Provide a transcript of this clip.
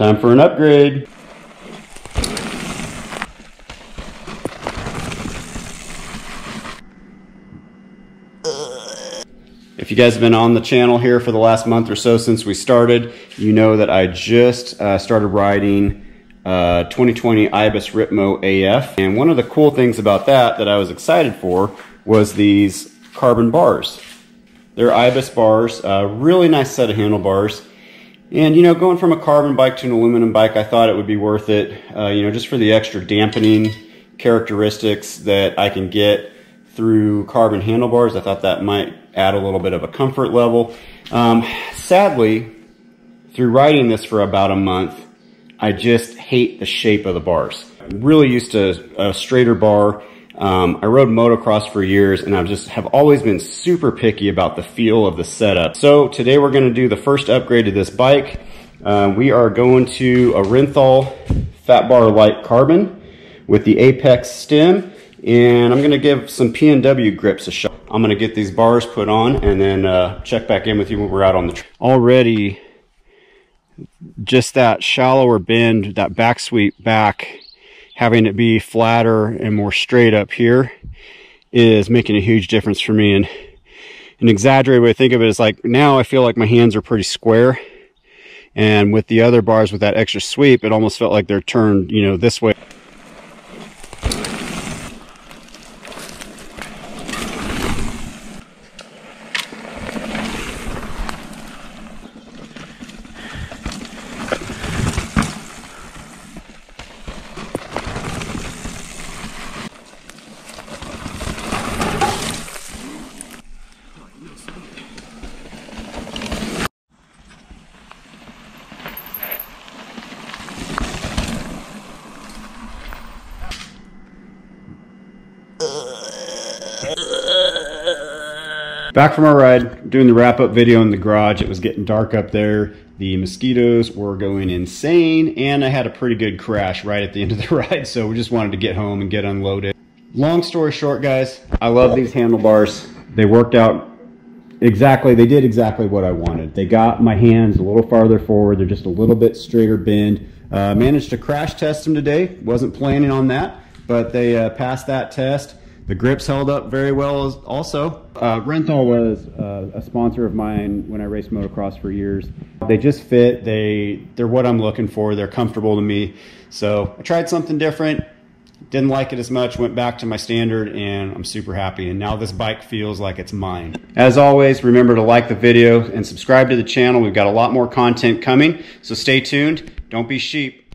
Time for an upgrade. If you guys have been on the channel here for the last month or so since we started, you know that I just started riding 2020 Ibis Ripmo AF. And one of the cool things about that I was excited for was these carbon bars. They're Ibis bars, a really nice set of handlebars. And you know, going from a carbon bike to an aluminum bike, I thought it would be worth it, you know, just for the extra dampening characteristics that I can get through carbon handlebars. I thought that might add a little bit of a comfort level. Sadly, through riding this for about a month, I just hate the shape of the bars. I'm really used to a straighter bar. I rode motocross for years, and I have always been super picky about the feel of the setup. So today we're going to do the first upgrade to this bike. We are going to a Renthal Fatbar Light Carbon with the Apex stem, and I'm going to give some PNW grips a shot. I'm going to get these bars put on and then check back in with you when we're out on the trail. Already, just that shallower bend, that back sweep back, having it be flatter and more straight up here is making a huge difference for me. And an exaggerated way to think of it is like, now I feel like my hands are pretty square. And with the other bars with that extra sweep, it almost felt like they're turned, you know, this way. Back from our ride, doing the wrap-up video in the garage. It was getting dark up there. The mosquitoes were going insane, and I had a pretty good crash right at the end of the ride, so we just wanted to get home and get unloaded. Long story short, guys, I love these handlebars. They worked out exactly, they did exactly what I wanted. They got my hands a little farther forward. They're just a little bit straighter bend. Managed to crash test them today. Wasn't planning on that, but they passed that test. The grips held up very well also. Renthal was a sponsor of mine when I raced motocross for years. They just fit, they're what I'm looking for, they're comfortable to me. So I tried something different, didn't like it as much, went back to my standard, and I'm super happy. And now this bike feels like it's mine. As always, remember to like the video and subscribe to the channel. We've got a lot more content coming, so stay tuned. Don't be sheep.